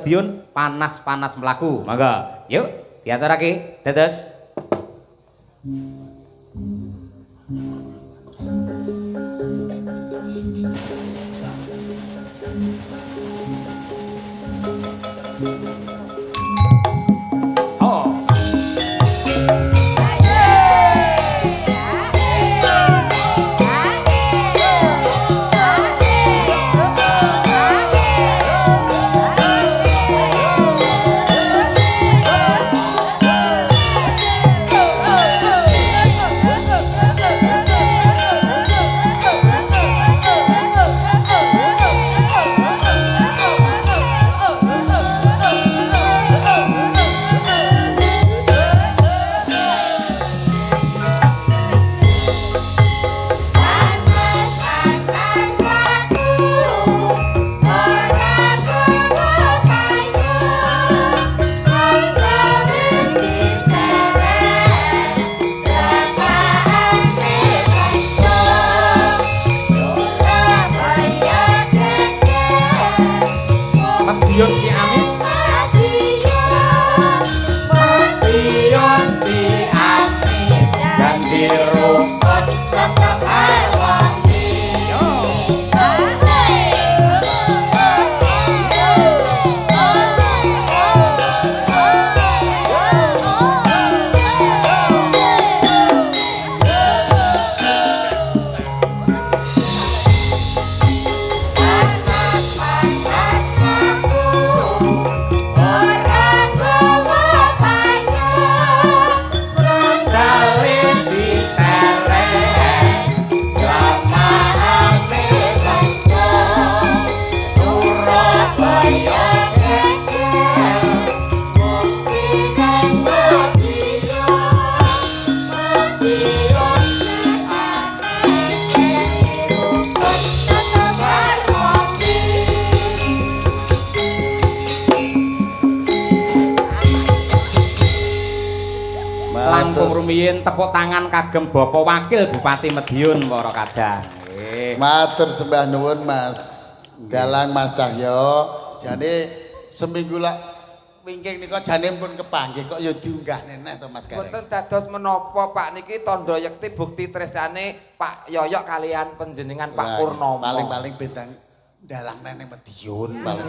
Madiun panas-panas mlaku. Mangga. Yuk, diaturake. Dados. Rumiyin tepuk tangan kagem Bapak Wakil Bupati Madiun para kadang. Matur sembah nuwun Mas Dalang Mas Cahyo. Jane seminggu lak wingking nika jane pun kepanggih kok ya diunggah neneh to Mas Gareng. Mboten dados menapa Pak niki tandha yekti bukti tresnane Pak Yoyok kalian panjenengan Pak Purnomo. Paling-paling bedang dalang neneng Madiun paling.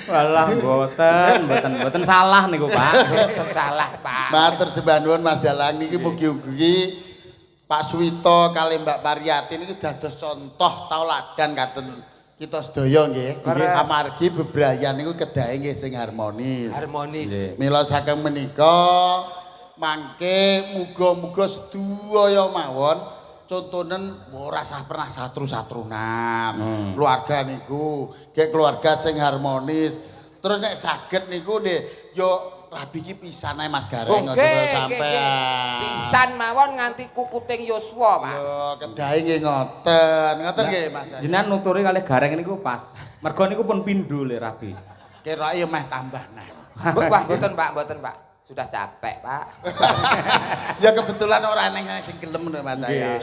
Walah mboten salah niku Pak. Mboten salah Pak. Matur sembah nuwun Mas Dalang niki mugi-mugi Pak Suwito kali Mbak Pariyati niki dados contoh tauladan katen kita sedaya nggih. Amargi bebrayan niku kedahe nggih sing harmonis. Harmonis. Mila saking menika mangke muga-muga sedaya mawon contonen ora sah pernah satru-satrunan. Keluarga niku kayak keluarga sing harmonis. Terus nek saged niku nggih yo rabi iki pisan ae Mas Gareng aja sampean. Pisan mawon nganti kukuting Yoswa, Pak. Yo kedahe nggih ngoten. Ngoten nggih Mas. Jenengan nuturi kalih Gareng niku pas. Mergo niku pun pindho le rabi. Kirake meh tambah neh. Wah, mboten Pak. Sudah capek, Pak. Ya kebetulan ora neng sing gelem Mas saya.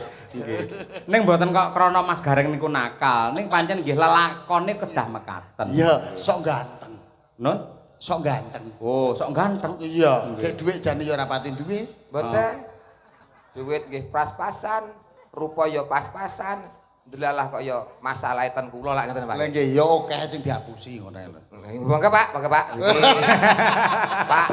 Ning mboten kok krana Mas Gareng niku nakal, ning pancen nggih lelakone kedah mekaten. Ya, sok ganteng. Nun? Sok ganteng. Oh, sok ganteng. Iya, kayak dhuwit jane ya ora pati duwe. Mboten. Duit nggih pas-pasan, rupa ya pas-pasan. Delalah kok ya masalah ten kula lak ngoten Pak. Lah nggih ya akeh sing dihapusi ngono lho. Monggo Pak. Pak.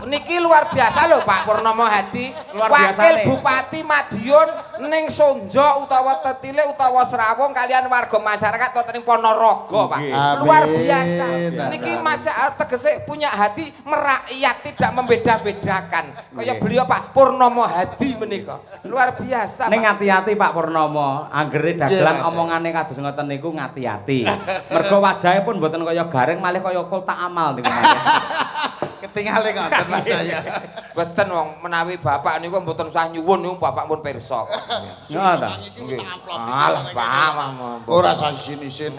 Niki luar biasa lho Pak Purnomo Hadi, Wakil Bupati Madiun ning Sonjo utawa Tetile utawa Serawung kalian warga masyarakat wonten ing Ponorogo Pak. Luar biasa. Niki Mas tegese punya hati merakyat tidak membeda-bedakan. Kaya beliau Pak Purnomo Hadi menika. Luar biasa. Ning ngati-ati Pak Purnomo, anggere dagelan omongane kados ngoten niku ngati-ati. Mergo wajahe pun mboten kaya Gareng malih kaya kultak amal niku Mas. Ketingale ngoten Mas saya. Mboten wong menawi bapak niku mboten usah nyuwun niku bapak pun pirsa. Ya ta. Alah Pak, ora isin-isin.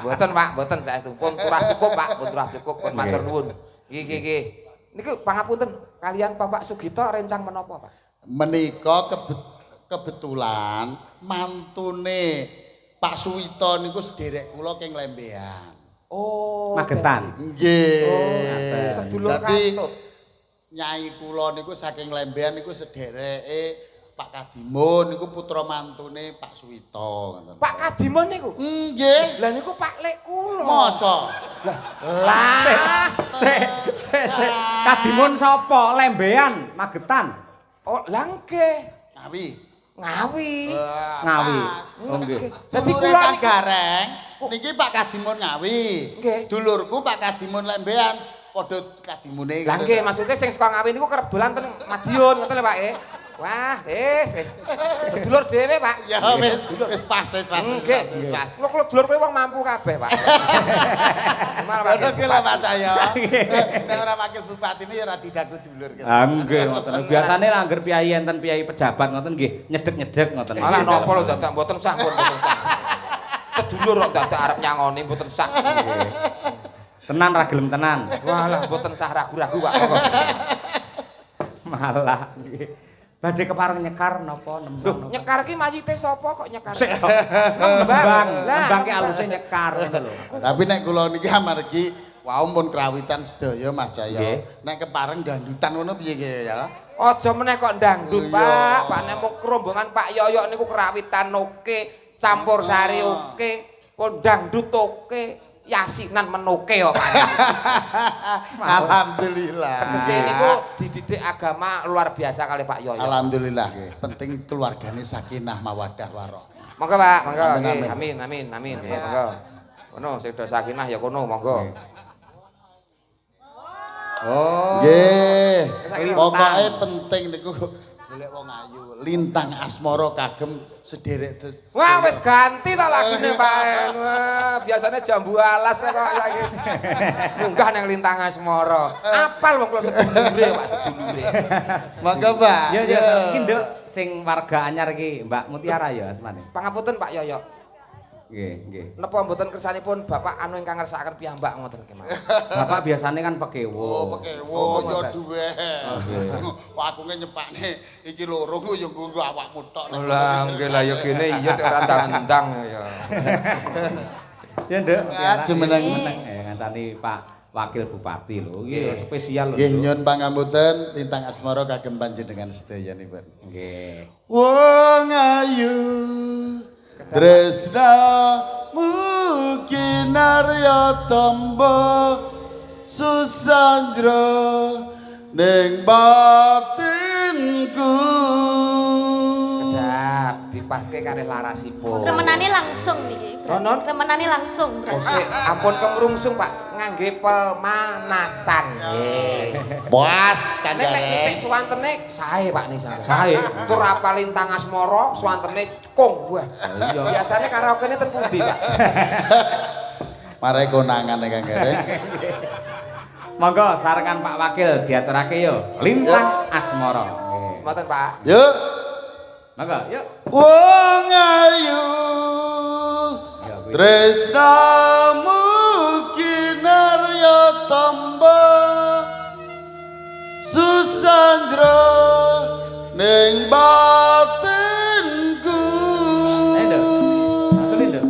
Mboten Pak, mboten saestu pun kurang cukup Pak, pun kurang cukup pun matur nuwun. Nggih. Niku pangapunten kalian Bapak Sugito rencang menapa Pak? Menika kebetulan mantune Pak Suwito niku sederek kula king Lembean. Oh, Magetan. Nggih. Sedulur Dadi kantut. Nyai kula niku saking Lembean niku sedereke Pak Kadimun niku putra mantune Pak Suwito ngoten. Pak Kadimun niku. Nggih. Lah niku Pak Lek kula. Masa? Lah. Sik. Kadimun sapa? Lembean, Magetan. Oh, lah nggih. Ngawi. Ngawi. Ngawi. Oh nggih. Dadi Dulure kula Kang niki Gareng niki Pak Kadimun Ngawi. Nggih. Dulurku Pak Kadimun Lembean padha kadimune. Lah nggih, maksudnya sing saka Ngawi niku kerep dolan teng Madiun, ngoten lho Pak. Wah, wis. Sedulur dhewe, Pak. Ya wis pas. Nggih. Kula dulur kowe wong mampu kabeh, Pak. Ngono ki lho Mas saya. Nek ora wakil bupati ini ya ora didaku dulur. Ah nggih ngoten. Biasane angger piyai enten piyai pejabat ngoten nggih nyedek-nyedek ngoten. Alah napa lho dadak mboten sah pun mboten sah. Sedulur kok dadak arep nyangoni mboten sah. Tenan ra gelem tenan. Walah mboten sah ragu-ragu, Pak. Malah nggih. Badhe kepareng nyekar napa nembang. Nyekar ki mayite sapa kok nyekar? Nembang. Nembang ki aluse nyekar ngono lho. Tapi nek kula niki amargi wau mun krawitan sedaya Mas Jaya. Nggih. Nek kepareng dandutan ngono piye ki ya? Aja meneh kok ndangdut, Iya. Pak. Pak nek mung rombongan Pak Yoyok niku krawitan oke, campur sari oke, kondangdut oke, yasinan menoke kok, Pak. Alhamdulillah. Tegese niku dididik agama luar biasa kali Pak Yoyok. Alhamdulillah. Penting keluargane sakinah mawaddah warahmah. Monggo, Pak. Monggo. Amin, Nggih, amin. amin. Monggo. Ngono sing do sakinah ya kono, monggo. Oh. Nggih. Sakinah Pokoke penting niku golek wong ayu. Lintang asmara kagem sederek Wah, wis ganti ta lagune, Pak. Wah, biasanya jambu alas kok saiki. Munggah nang Lintang Asmara. Apal wong kula sedulure, Pak, sedulure. Monggo, Pak. Ya iki Nduk sing warga anyar iki Mbak Mutiara ya asmane. Pangapunten Pak Yoyok. Nggih. Napa mboten kersanipun Bapak anu ingkang ngersakaken piyambak ngoten kemawon. Bapak biasane kan pekewo. Oh, pekewo ya duwe. Aku nyepakne iki loro ku ya nggo awakmu tok. Lah nggih lah ya kene iya nek ora ndang-ndang ya. Ya Nduk, jumeneng. ngancani Pak Wakil Bupati lho. Iki spesial lho. Nggih nyuwun pangapunten Lintang Asmara kagem panjenengan sedayanipun. Nggih. Wong ayu tresna mukinarya tamba susanjra ning batinku. Sedap dipaske kalih larasipun. Remenane langsung niki. Nonon? Remenane langsung. Kosek ampun kemrungsung Pak ngangge pemanasan. Nggih. Puas Nek nitik suwantene sae Pak niki sampeyan. Sae. Tur apal Lintang Asmara suwantene kong wah. Iya. Biasane karaokene ten pundi Pak? Mare konangan Kang Gareng. Monggo sarengan Pak Wakil diaturake yo. Lintang Asmara. Nggih. Semanten Pak. Yuk. Monggo, yuk. Wong ayu tresna mukinarya tamba susanjra ning batinku. Nduk. Asli Nduk.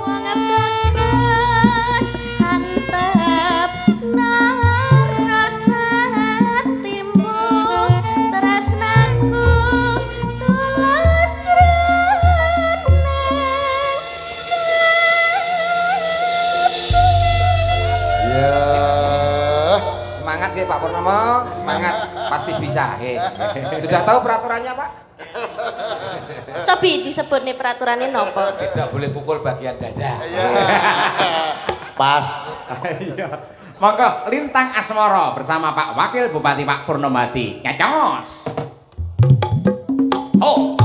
Wong bagus antep narasa hatimu tresnaku tulus jroning Ya. Semangat nggih Pak Purnomo, semangat pasti bisa. Sudah tahu peraturannya Pak? Cobi disebut nih peraturannya nopo. Tidak boleh pukul bagian dada. Pas. Iya. Monggo Lintang Asmara bersama Pak Wakil Bupati Pak Purnomati. Nyacos. Oh.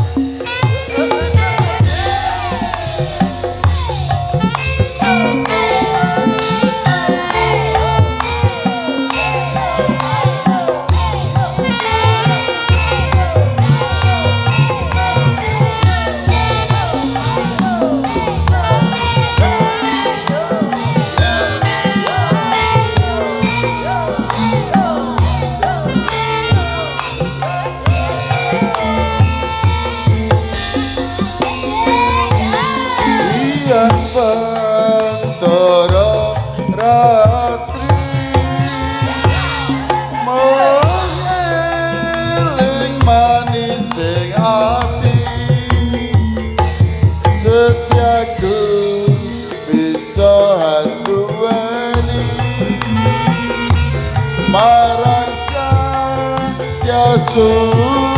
Sulaksmi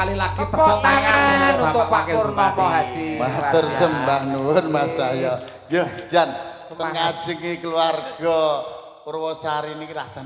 sekali lagi tepuk tangan untuk Pak Purnomo Hadi. Matur sembah nuwun Mas saya. Nggih, Jan, pengajengi keluarga Purwosari niki rasane